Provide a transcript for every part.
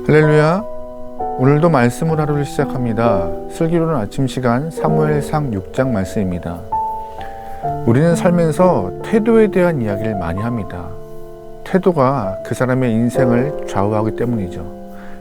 할렐루야. 오늘도 말씀으로 하루를 시작합니다. 슬기로운 아침 시간 사무엘상 6장 말씀입니다. 우리는 살면서 태도에 대한 이야기를 많이 합니다. 태도가 그 사람의 인생을 좌우하기 때문이죠.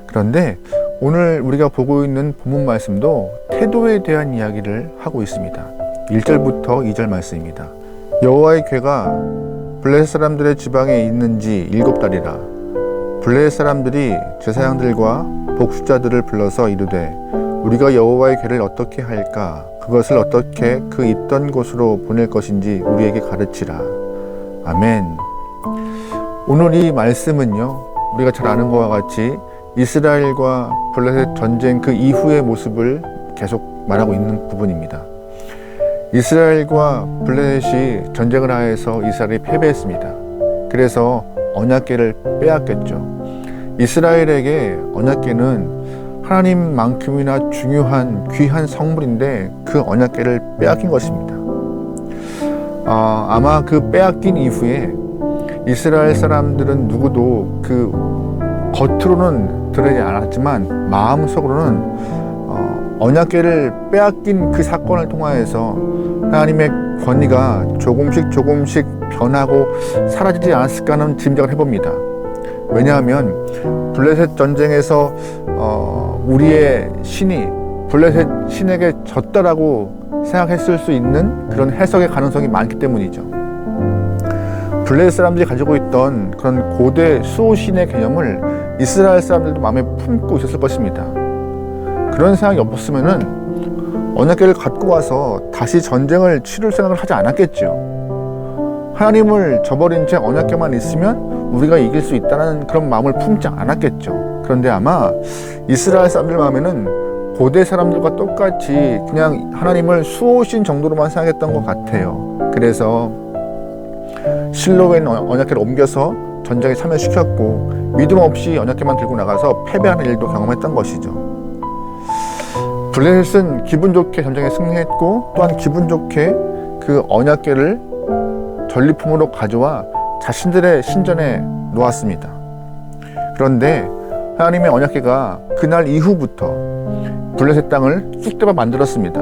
그런데 오늘 우리가 보고 있는 본문 말씀도 태도에 대한 이야기를 하고 있습니다. 1절부터 2절 말씀입니다. 여호와의 궤가 블레셋 사람들의 지방에 있는지 7달이라. 블레셋 사람들이 제사장들과 복수자들을 불러서 이르되 우리가 여호와의 궤를 어떻게 할까? 그것을 어떻게 그 있던 곳으로 보낼 것인지 우리에게 가르치라. 아멘. 오늘 이 말씀은요, 우리가 잘 아는 것과 같이 이스라엘과 블레셋 전쟁 그 이후의 모습을 계속 말하고 있는 부분입니다. 이스라엘과 블레셋이 전쟁을 하여서 이스라엘이 패배했습니다. 그래서 언약궤를 빼앗겼죠. 이스라엘에게 언약궤는 하나님만큼이나 중요한 귀한 성물인데 그 언약궤를 빼앗긴 것입니다. 아마 그 빼앗긴 이후에 이스라엘 사람들은 누구도 그 겉으로는 드러나지 않았지만 마음속으로는 언약궤를 빼앗긴 그 사건을 통하여서 하나님의 권위가 조금씩 변하고 사라지지 않았을까 하는 짐작을 해봅니다. 왜냐하면 블레셋 전쟁에서 우리의 신이 블레셋 신에게 졌다라고 생각했을 수 있는 그런 해석의 가능성이 많기 때문이죠. 블레셋 사람들이 가지고 있던 그런 고대 수호신의 개념을 이스라엘 사람들도 마음에 품고 있었을 것입니다. 그런 생각이 없었으면은 언약궤를 갖고 와서 다시 전쟁을 치를 생각을 하지 않았겠죠. 하나님을 저버린 채 언약궤만 있으면 우리가 이길 수 있다는 그런 마음을 품지 않았겠죠. 그런데 아마 이스라엘 사람들 마음에는 고대 사람들과 똑같이 그냥 하나님을 수호신 정도로만 생각했던 것 같아요. 그래서 실로에 있는 언약궤를 옮겨서 전쟁에 참여시켰고 믿음 없이 언약궤만 들고 나가서 패배하는 일도 경험했던 것이죠. 블레셋은 기분 좋게 전쟁에 승리했고 또한 기분 좋게 그 언약궤를 전리품으로 가져와 자신들의 신전에 놓았습니다. 그런데 하나님의 언약궤가 그날 이후부터 블레셋 땅을 쑥대밭 만들었습니다.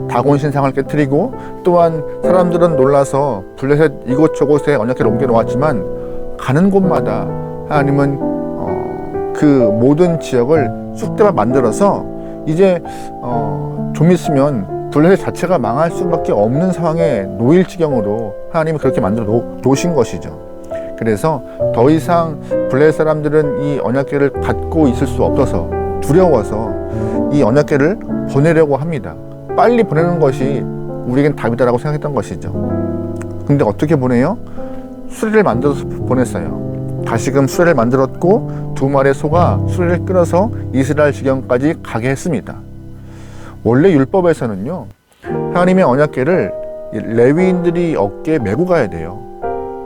다곤 신상을 깨뜨리고 또한 사람들은 놀라서 블레셋 이곳저곳에 언약궤를 옮겨 놓았지만 가는 곳마다 하나님은 그 모든 지역을 쑥대밭 만들어서 이제 좀 있으면 블레셋 자체가 망할 수밖에 없는 상황에 놓일 지경으로 하나님이 그렇게 만들어 놓으신 것이죠. 그래서 더 이상 블레셋 사람들은 이 언약궤를 갖고 있을 수 없어서 두려워서 이 언약궤를 보내려고 합니다. 빨리 보내는 것이 우리에겐 답이다라고 생각했던 것이죠. 근데 어떻게 보내요? 수레를 만들어서 보냈어요. 다시금 수레를 만들었고 2마리의 소가 수레를 끌어서 이스라엘 지경까지 가게 했습니다. 원래 율법에서는요, 하나님의 언약궤를 레위인들이 어깨에 메고 가야 돼요.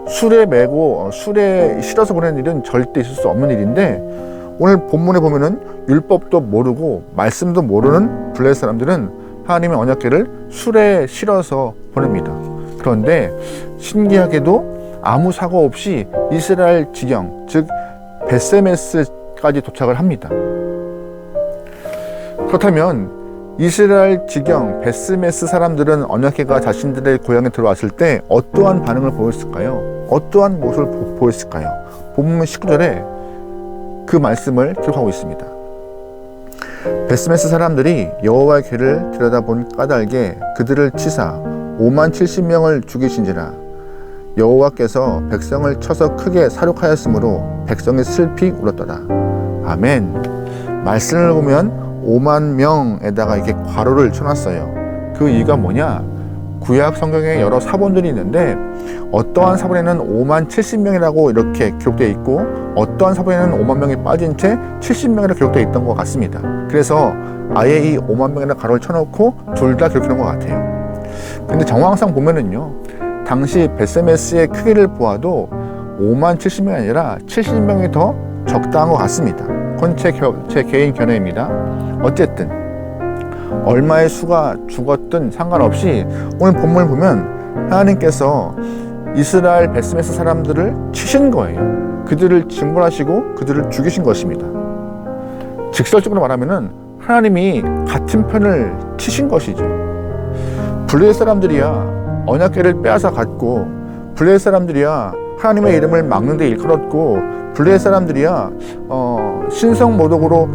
수레 메고 수레에 실어서 보내는 일은 절대 있을 수 없는 일인데 오늘 본문에 보면은 율법도 모르고 말씀도 모르는 블레셋 사람들은 하나님의 언약궤를 수레에 실어서 보냅니다. 그런데 신기하게도 아무 사고 없이 이스라엘 지경, 즉 벳세메스까지 도착을 합니다. 그렇다면 이스라엘 지경 벳세메스 사람들은 언약궤가 자신들의 고향에 들어왔을 때 어떠한 반응을 보였을까요? 어떠한 모습을 보였을까요? 본문 19절에 그 말씀을 기록하고 있습니다. 벳세메스 사람들이 여호와의 궤를 들여다본 까닭에 그들을 치사 50,070명을 죽이신지라. 여호와께서 백성을 쳐서 크게 사륙하였으므로 백성이 슬피 울었더라. 아멘. 말씀을 보면 50,000명에다가 이렇게 괄호를 쳐놨어요. 그 이유가 뭐냐? 구약 성경에 여러 사본들이 있는데 어떠한 사본에는 50,070명이라고 이렇게 기록되어 있고 어떠한 사본에는 50,000명이 빠진 채 70명이라고 기록되어 있던 것 같습니다. 그래서 아예 이 50,000명이라는 괄호를 쳐놓고 둘 다 기록하는 것 같아요. 근데 정황상 보면은요, 당시 벳세메스의 크기를 보아도 50,070명이 아니라 70명이 더 적당한 것 같습니다. 그건 제 개인 견해입니다. 어쨌든 얼마의 수가 죽었든 상관없이 오늘 본문을 보면 하나님께서 이스라엘 벳세메스 사람들을 치신 거예요. 그들을 징벌하시고 그들을 죽이신 것입니다. 직설적으로 말하면은 하나님이 같은 편을 치신 것이죠. 블레셋 사람들이야 언약궤를 빼앗아 갔고, 블레셋 사람들이야 하나님의 이름을 막는 데 일컬었고, 블레셋 사람들이야 신성 모독으로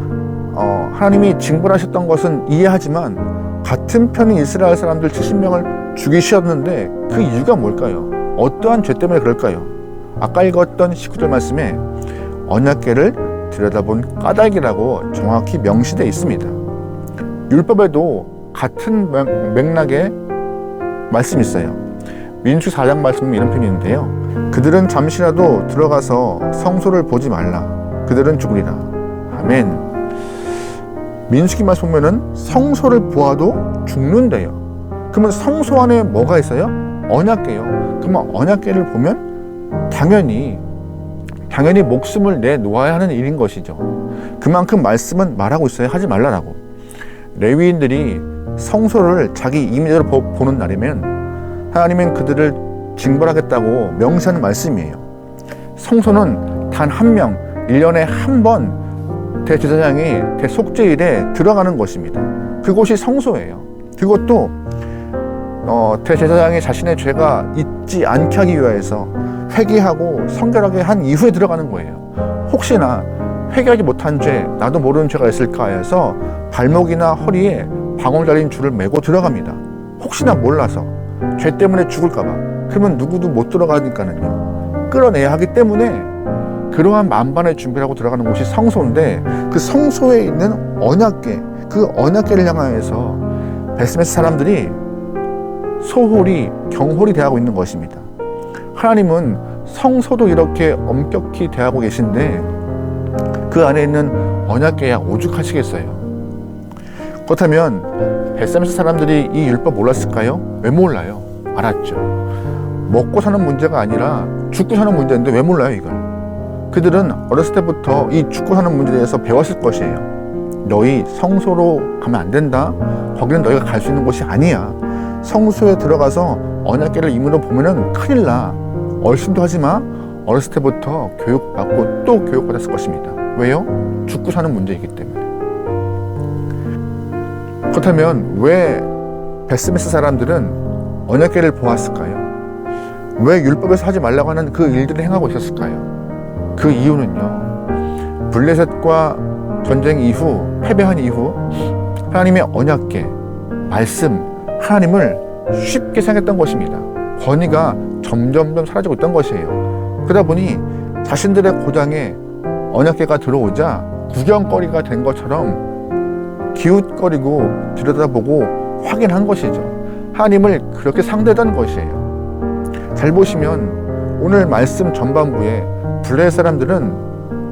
하나님이 징벌하셨던 것은 이해하지만 같은 편인 이스라엘 사람들 70명을 죽이셨는데 그 이유가 뭘까요? 어떠한 죄 때문에 그럴까요? 아까 읽었던 19절 말씀에 언약궤를 들여다본 까닭이라고 정확히 명시되어 있습니다. 율법에도 같은 맥락의 말씀이 있어요. 민수기 4장 말씀에 이런 편이 있는데요. 그들은 잠시라도 들어가서 성소를 보지 말라. 그들은 죽으리라. 아멘. 민수기 말씀 보면은 성소를 보아도 죽는데요. 그러면 성소 안에 뭐가 있어요? 언약궤요. 그러면 언약궤를 보면 당연히 목숨을 내놓아야 하는 일인 것이죠. 그만큼 말씀은 말하고 있어요. 하지 말라라고. 레위인들이 성소를 자기 이미지로 보는 날이면 하나님은 그들을 징벌하겠다고 명시하는 말씀이에요. 성소는 단 한 명, 1년에 한 번 대제사장이 대속죄일에 들어가는 것입니다. 그곳이 성소예요. 그것도 대제사장이 자신의 죄가 있지 않게 하기 위해서 회개하고 성결하게 한 이후에 들어가는 거예요. 혹시나 회개하지 못한 죄, 나도 모르는 죄가 있을까 해서 발목이나 허리에 방울 달린 줄을 메고 들어갑니다. 혹시나 몰라서 죄 때문에 죽을까 봐. 그러면 누구도 못 들어가니까는요, 끌어내야 하기 때문에 그러한 만반의 준비를 하고 들어가는 곳이 성소인데, 그 성소에 있는 언약궤, 그 언약궤를 향하여서 베스메스 사람들이 소홀히 경홀히 대하고 있는 것입니다. 하나님은 성소도 이렇게 엄격히 대하고 계신데 그 안에 있는 언약궤야 오죽하시겠어요. 그렇다면 베스메스 사람들이 이 율법 몰랐을까요? 왜 몰라요? 알았죠. 먹고 사는 문제가 아니라 죽고 사는 문제인데 왜 몰라요 이걸? 그들은 어렸을 때부터 이 죽고 사는 문제에 대해서 배웠을 것이에요. 너희 성소로 가면 안 된다. 거기는 너희가 갈 수 있는 곳이 아니야. 성소에 들어가서 언약궤를 임으로 보면은 큰일 나. 얼씬도 하지 마. 어렸을 때부터 교육받고 또 교육받았을 것입니다. 왜요? 죽고 사는 문제이기 때문에. 그렇다면 왜 베스메스 사람들은 언약궤를 보았을까요? 왜 율법에서 하지 말라고 하는 그 일들을 행하고 있었을까요? 그 이유는요, 블레셋과 전쟁 이후, 패배한 이후 하나님의 언약궤, 말씀, 하나님을 쉽게 생각했던 것입니다. 권위가 점점 사라지고 있던 것이에요. 그러다 보니 자신들의 고장에 언약궤가 들어오자 구경거리가 된 것처럼 기웃거리고 들여다보고 확인한 것이죠. 하나님을 그렇게 상대했던 것이에요. 잘 보시면 오늘 말씀 전반부에 블레셋 사람들은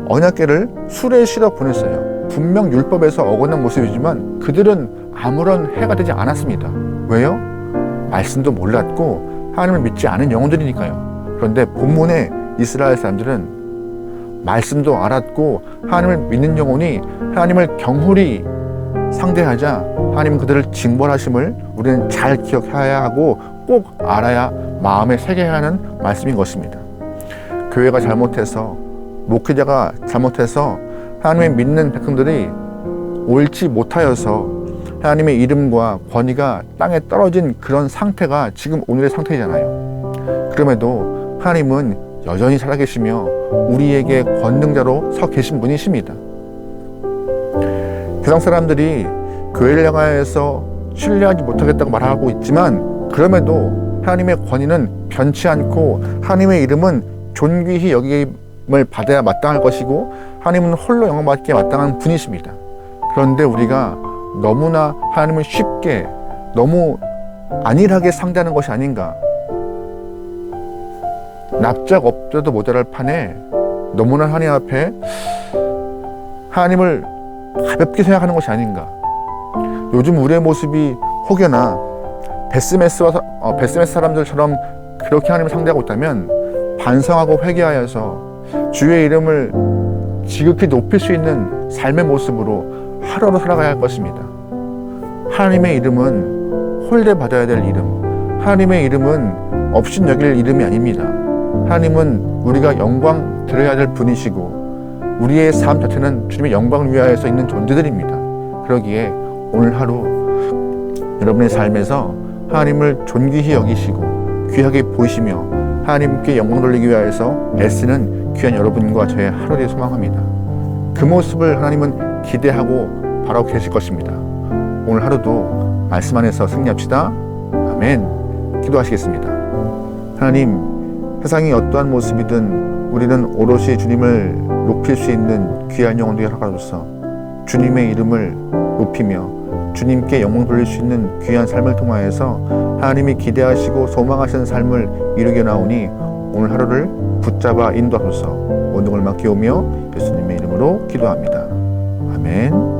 언약궤를 수레에 실어 보냈어요. 분명 율법에서 어긋난 모습이지만 그들은 아무런 해가 되지 않았습니다. 왜요? 말씀도 몰랐고 하나님을 믿지 않은 영혼들이니까요. 그런데 본문의 이스라엘 사람들은 말씀도 알았고 하나님을 믿는 영혼이 하나님을 경홀히 상대하자 하나님은 그들을 징벌하심을 우리는 잘 기억해야 하고 꼭 알아야 마음에 새겨야 하는 말씀인 것입니다. 교회가 잘못해서, 목회자가 잘못해서 하나님의 믿는 백성들이 옳지 못하여서 하나님의 이름과 권위가 땅에 떨어진 그런 상태가 지금 오늘의 상태잖아요. 그럼에도 하나님은 여전히 살아계시며 우리에게 권능자로 서 계신 분이십니다. 세상 사람들이 교회를 향하여서 신뢰하지 못하겠다고 말하고 있지만 그럼에도 하나님의 권위는 변치 않고 하나님의 이름은 존귀히 여김을 받아야 마땅할 것이고 하나님은 홀로 영광받기에 마땅한 분이십니다. 그런데 우리가 너무나 하나님을 쉽게 너무 안일하게 상대하는 것이 아닌가. 납작 엎드려도 모자랄 판에 너무나 하나님 앞에 하나님을 가볍게 생각하는 것이 아닌가. 요즘 우리의 모습이 혹여나 베스메스 사람들처럼 그렇게 하나님을 상대하고 있다면 반성하고 회개하여서 주의 이름을 지극히 높일 수 있는 삶의 모습으로 하루하루 살아가야 할 것입니다. 하나님의 이름은 홀대받아야 될 이름, 하나님의 이름은 업신여길 이름이 아닙니다. 하나님은 우리가 영광 드려야 될 분이시고 우리의 삶 자체는 주님의 영광을 위하여서 있는 존재들입니다. 그러기에 오늘 하루 여러분의 삶에서 하나님을 존귀히 여기시고 귀하게 보이시며 하나님께 영광 돌리기 위하여서 애쓰는 귀한 여러분과 저의 하루를 소망합니다. 그 모습을 하나님은 기대하고 바라고 계실 것입니다. 오늘 하루도 말씀 안에서 승리합시다. 아멘. 기도하시겠습니다. 하나님, 세상이 어떠한 모습이든 우리는 오롯이 주님을 높일 수 있는 귀한 영혼 되게 하소서. 주님의 이름을 높이며 주님께 영광 돌릴 수 있는 귀한 삶을 통하여서 하나님이 기대하시고 소망하시는 삶을 이루게 나오니 오늘 하루를 붙잡아 인도하소서. 모든 걸 맡기오며 예수님의 이름으로 기도합니다. 아멘.